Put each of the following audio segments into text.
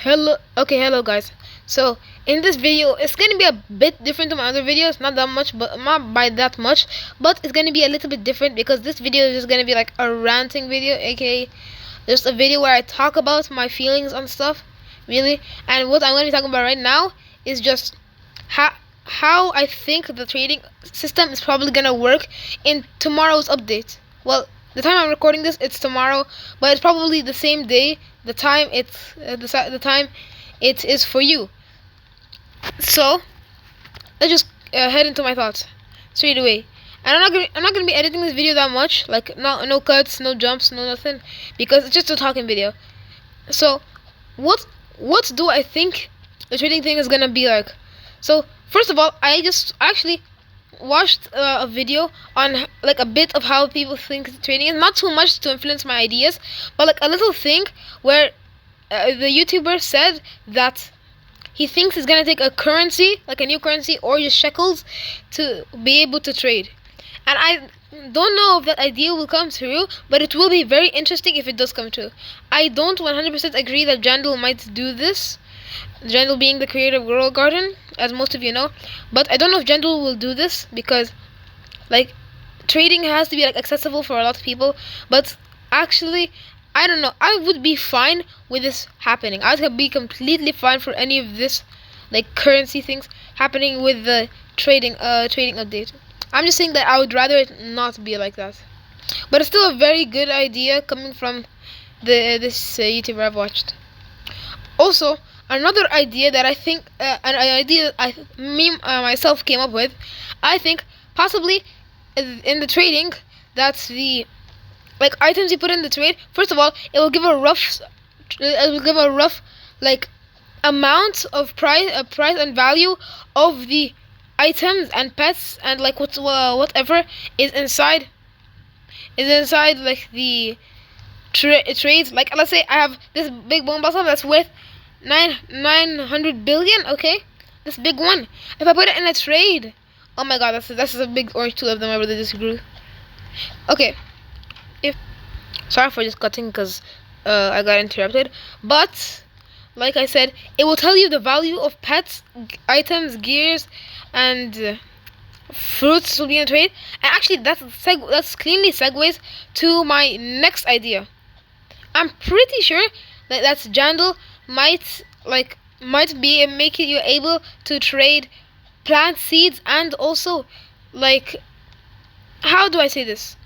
Hello guys. So in this video, it's gonna be a bit different to my other videos, not that much, but not by that much, but it's gonna be a little bit different because this video is just gonna be like a ranting video, aka just a video where I talk about my feelings on stuff, really. And what I'm gonna be talking about right now is just how I think the trading system is probably gonna work in tomorrow's update. Well, the time I'm recording this, it's tomorrow, but it's probably the same day. The time it is for you. So let's just head into my thoughts straight away. And I'm not gonna be editing this video that much, like no cuts, no jumps, no nothing, because it's just a talking video. So what do I think the trading thing is gonna be like? So first of all, I just actually watched a video on like a bit of how people think trading is, not too much to influence my ideas, but like a little thing where the YouTuber said that he thinks he's gonna take a currency, like a new currency, or just shekels, to be able to trade. And I don't know if that idea will come through, but it will be very interesting if it does come true. I don't 100% agree that Jandal might do this, Jandal being the creator of Girl Garden, as most of you know. But I don't know if Jandal will do this because, like, trading has to be like accessible for a lot of people. But actually, I don't know. I would be fine with this happening. I would be completely fine for any of this, like currency things happening with the trading update. I'm just saying that I would rather it not be like that. But it's still a very good idea coming from this YouTuber I've watched. Also, another idea that I think, an idea that myself came up with, I think possibly in the trading, that's the like items you put in the trade. First of all, it will give a rough like amount of price and value of the items and pets and like whatever is inside like the trades. Like let's say I have this big bone blossom that's worth 900 billion. Okay, this big one, if I put it in a trade, oh my god, that's a big orange tool of them. I really disagree. Okay, sorry for just cutting because I got interrupted, but like I said, it will tell you the value of pets, items, gears, and fruits will be in trade. And actually that's cleanly segues to my next idea. I'm pretty sure that Jandal might be making you able to trade plant seeds, and also, like, how do I say this?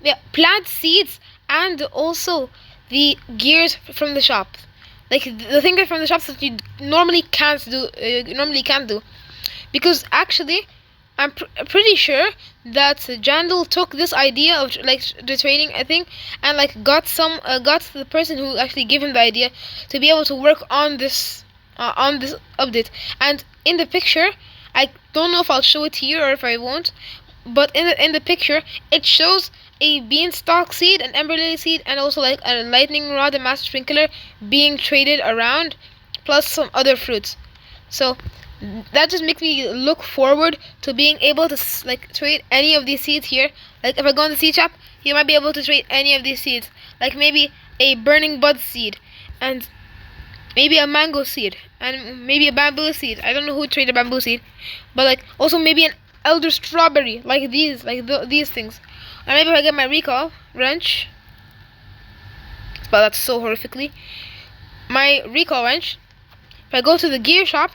Yeah, plant seeds and also the gears from the shop. Like the things from the shops that you normally can't do. Because actually, I'm pretty sure that Jandal took this idea of like the trading, I think, and like got the person who actually gave him the idea to be able to work on this update. And in the picture, I don't know if I'll show it here or if I won't, but in the picture it shows a beanstalk seed, an ember lily seed, and also like a lightning rod and master sprinkler being traded around, plus some other fruits. So that just makes me look forward to being able to like trade any of these seeds here. Like if I go in the seed shop, you might be able to trade any of these seeds, like maybe a burning bud seed, and maybe a mango seed, and maybe a bamboo seed. I don't know who traded bamboo seed, but like also maybe an elder strawberry, like these, these things. And maybe if I get my recall wrench, but that's so horrifically, my recall wrench. If I go to the gear shop,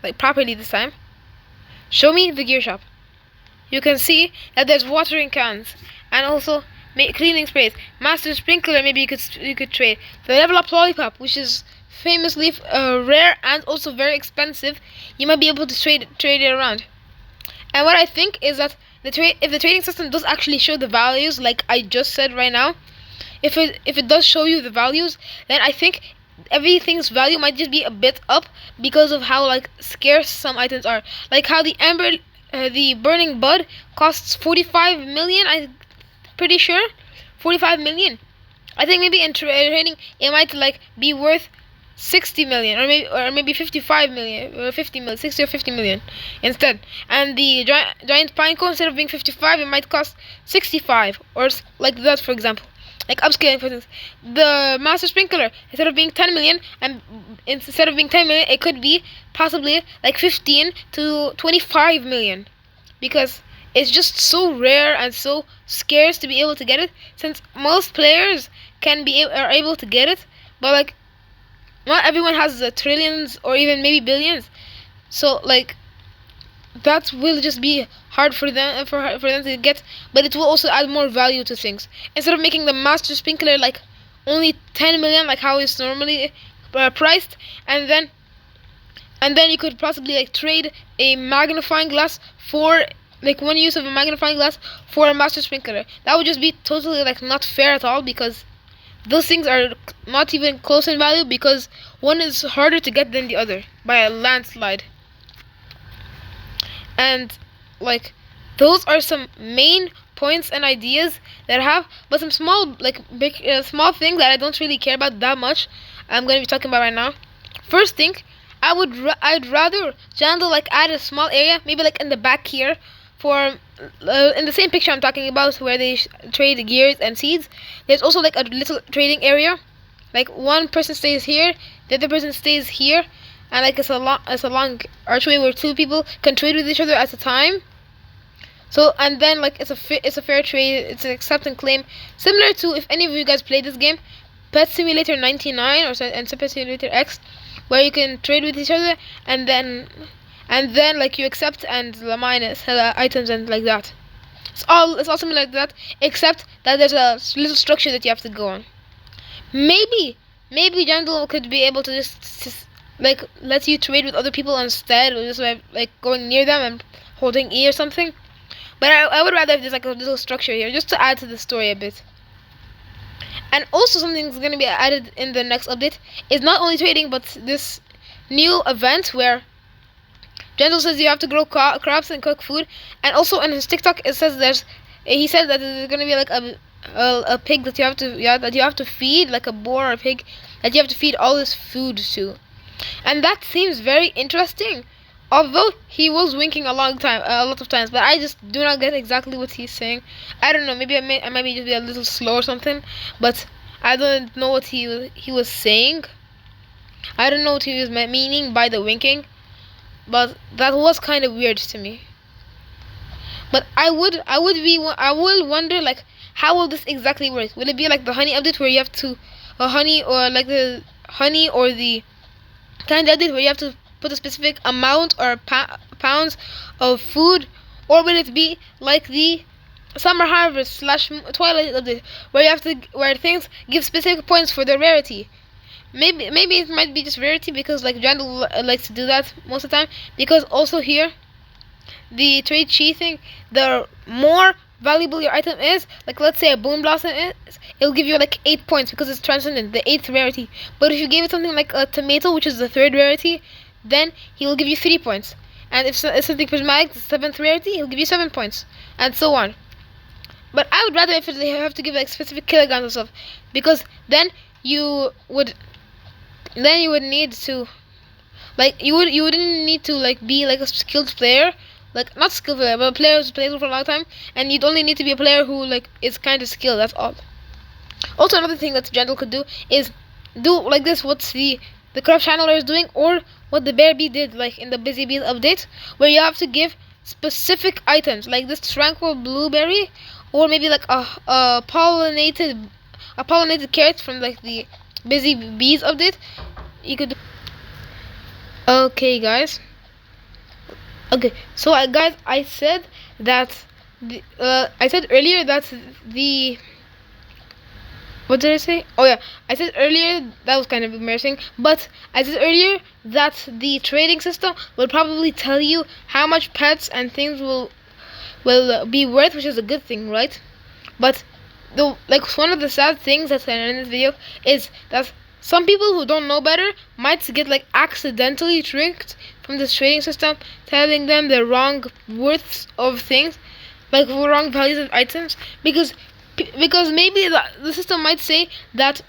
like properly this time, show me the gear shop. You can see that there's watering cans and also cleaning sprays, master sprinkler. Maybe you could trade the level up lollipop, which is famously rare and also very expensive. You might be able to trade it around. And what I think is that if the trading system does actually show the values, like I just said right now, if it does show you the values, then I think everything's value might just be a bit up because of how like scarce some items are. Like how the burning bud costs 45 million. I'm pretty sure 45 million. I think maybe in trading it might like be worth 60 million, or maybe 55 million, or 50 million, 60 or 50 million instead. And the giant pine cone, instead of being 55, it might cost 65, or like that, for example. like upscaling, for instance, the master sprinkler, instead of being 10 million, and instead of being 10 million, it could be possibly like 15 to 25 million, because it's just so rare and so scarce to be able to get it, since most players are able to get it, but like not everyone has the trillions or even maybe billions. So like that will just be hard for them to get, but it will also add more value to things. Instead of making the master sprinkler like only 10 million, like how it's normally priced, and then you could possibly like trade a magnifying glass for like one use of a magnifying glass for a master sprinkler. That would just be totally like not fair at all, because those things are not even close in value, because one is harder to get than the other by a landslide. And like those are some main points and ideas that I have, but some small like big small things that I don't really care about that much I'm going to be talking about right now. First thing, I'd rather Jandal like add a small area, maybe like in the back here, for in the same picture I'm talking about where they trade gears and seeds. There's also like a little trading area, like one person stays here, the other person stays here, and like it's a long archway where two people can trade with each other at a time. So, and then like it's a fair trade, it's an accept and claim, similar to, if any of you guys played this game, Pet Simulator 99 and Pet Simulator X, where you can trade with each other, and then like you accept and minus items and like that. It's all similar like that, except that there's a little structure that you have to go on. Maybe Jandal could be able to just like let you trade with other people instead, or just like going near them and holding E or something. But I would rather if there's like a little structure here, just to add to the story a bit. And also something that's going to be added in the next update is not only trading, but this new event where Jandal says you have to grow crops and cook food. And also in his TikTok it says he said that there's going to be like a pig that you have to feed, like a boar or a pig that you have to feed all this food to. And that seems very interesting, although he was winking a lot of times, but I just do not get exactly what he's saying. I don't know, maybe I might just be a little slow or something, but I don't know what he was saying. I don't know what he was meaning by the winking, but that was kind of weird to me. But I will wonder, like, how will this exactly work? Will it be like the honey update where you have to honey, or like the honey or the candy update where you have to put a specific amount or pounds of food, or will it be like the summer harvest / twilight update where things give specific points for their rarity? Maybe it might be just rarity, because like Jandal likes to do that most of the time, because also here the trade chi thing, the more valuable your item is, like let's say a bone blossom is, it'll give you like 8 points because it's transcendent, the 8th rarity. But if you gave it something like a tomato, which is the 3rd rarity, then he will give you 3 points. And if something prismatic, the 7th rarity, he'll give you 7 points, and so on. But I would rather if they have to give like specific kilograms and stuff, because then you would need to like you wouldn't need to like be like a skilled player, like not skilled player, but a player who's played for a long time, and you'd only need to be a player who like is kind of skilled. That's all. Also, another thing that Jandal could do is do like this, what's the craft channeler is doing, or what the Bear Bee did like in the Busy Bees update, where you have to give specific items like this tranquil blueberry, or maybe like a pollinated carrot from like the Busy Bees update. You could. Okay, guys. Okay, so guys, I said that I said earlier that the. What did I say? Oh yeah, I said earlier, that was kind of embarrassing, but I said earlier that the trading system will probably tell you how much pets and things will be worth, which is a good thing, right? But one of the sad things that's in this video is that some people who don't know better might get like accidentally tricked from this trading system, telling them the wrong worths of things, like wrong values of items, because maybe the system might say that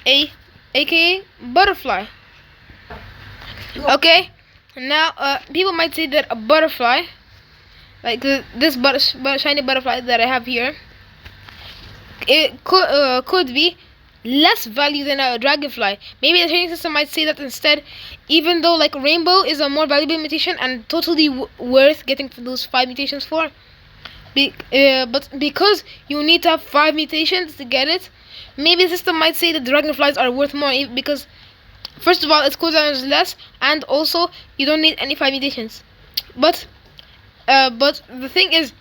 aka butterfly. Okay, now people might say that a butterfly, like this shiny butterfly that I have here, it could be less value than a dragonfly. Maybe the trading system might say that instead, even though like rainbow is a more valuable mutation and totally worth getting those 5 mutations for, but because you need to have 5 mutations to get it, maybe the system might say that dragonflies are worth more because first of all its cooldown is less, and also you don't need any 5 mutations. But the thing is,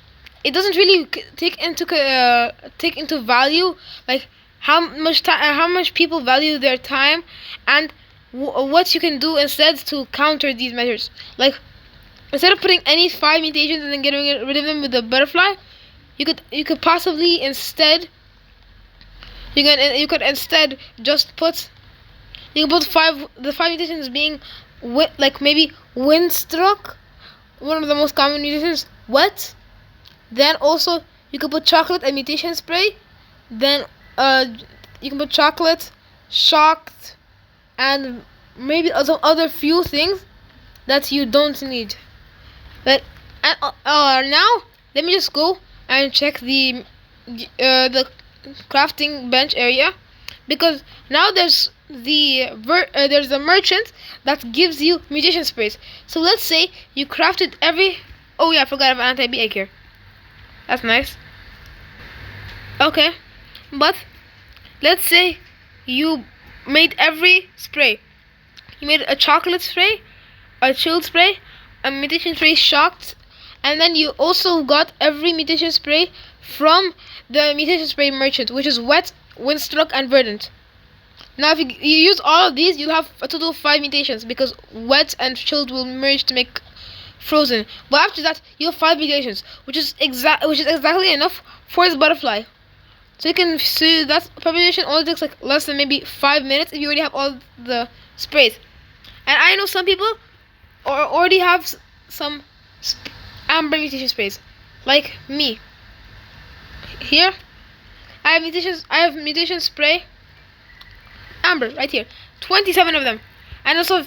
it doesn't really take into value like how much people value their time, and what you can do instead to counter these measures. Like instead of putting any 5 mutations and then getting rid of them with the butterfly, you could possibly instead you could instead just put the 5 mutations being like maybe windstruck, one of the most common mutations, wet. Then also you can put chocolate and mutation spray. Then you can put chocolate, shocked, and maybe some other few things that you don't need. But now let me just go and check the crafting bench area, because now there's there's a merchant that gives you mutation sprays. So let's say you crafted every. Oh yeah, I forgot I have an anti-bee egg here. That's nice. Okay, but let's say you made every spray. You made a chocolate spray, a chilled spray, a mutation spray shocked, and then you also got every mutation spray from the mutation spray merchant, which is wet, windstruck, and verdant. Now if you use all of these, you'll have a total of 5 mutations, because wet and chilled will merge to make frozen. But after that, you have 5 mutations, which is exactly enough for this butterfly. So you can see that population only takes like less than maybe 5 minutes if you already have all the sprays. And I know some people already have some amber mutation sprays, like me. Here, I have mutation spray amber right here, 27 of them, and also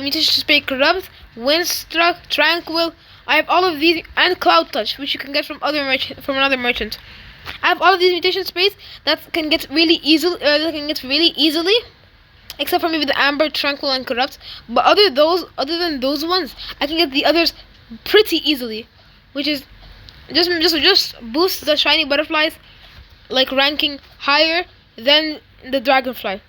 mutation spray corrupt, windstruck, tranquil. I have all of these, and cloud touch, which you can get from another merchant. I have all of these mutation sprays that can get really easily, except for maybe the amber, tranquil, and corrupt. But other than those ones, I can get the others pretty easily, which is just boosts the shiny butterflies like ranking higher than the dragonfly.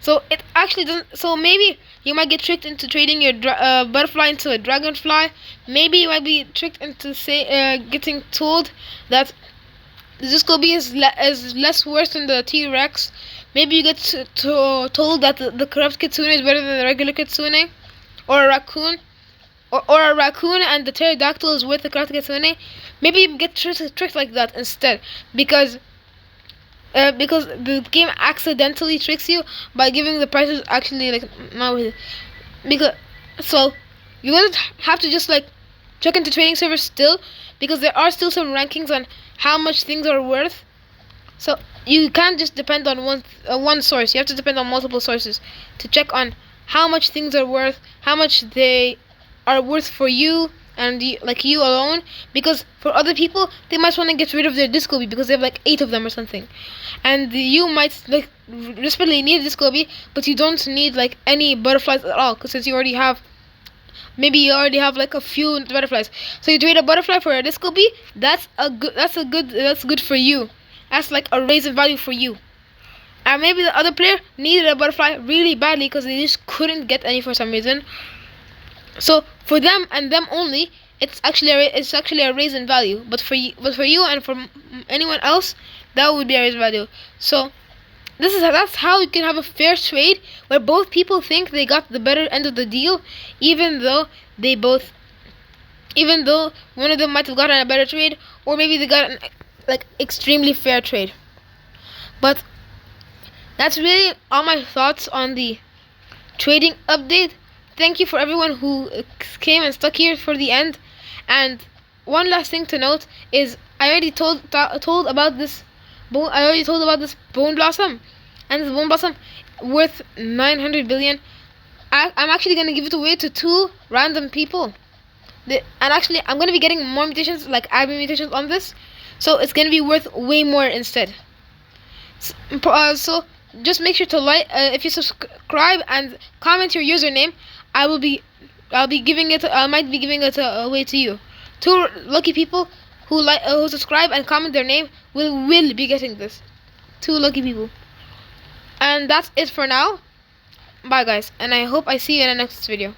So it actually doesn't. So maybe you might get tricked into trading your butterfly into a dragonfly. Maybe you might be tricked into getting told that the Discoby is less worse than the T-Rex. Maybe you get told that the corrupt kitsune is better than the regular kitsune, or a raccoon, or a raccoon and the pterodactyl is worth the corrupt kitsune. Maybe you get tricked like that instead, because the game accidentally tricks you by giving the prices actually like not with it. Because so you wouldn't have to just like check into trading servers still, because there are still some rankings on how much things are worth. So you can't just depend on one source. You have to depend on multiple sources to check on how much things are worth, how much they are worth for you and you alone. Because for other people, they might want to get rid of their Discoby because they have like 8 of them or something, and you might like desperately need a Discoby, but you don't need like any butterflies at all, because since you already have like a few butterflies. So you trade a butterfly for a Discoby. That's good for you. That's like a raise in value for you. And maybe the other player needed a butterfly really badly because they just couldn't get any for some reason. So for them and them only, it's actually a raise in value. But for you and for anyone else, that would be a raise in value. So that's how you can have a fair trade where both people think they got the better end of the deal, even though one of them might have gotten a better trade, or maybe they got an like extremely fair trade. But that's really all my thoughts on the trading update. Thank you for everyone who came and stuck here for the end. And one last thing to note is I already told about this bone blossom, and this bone blossom worth 900 billion. I'm actually gonna give it away to 2 random people. And actually, I'm gonna be getting more mutations, like admin mutations on this, so it's gonna be worth way more instead. So just make sure to like, if you subscribe and comment your username, I will be I'll be giving it I might be giving it away to you. Two lucky people who subscribe and comment their name will be getting this. Two lucky people. And that's it for now. Bye guys, and I hope I see you in the next video.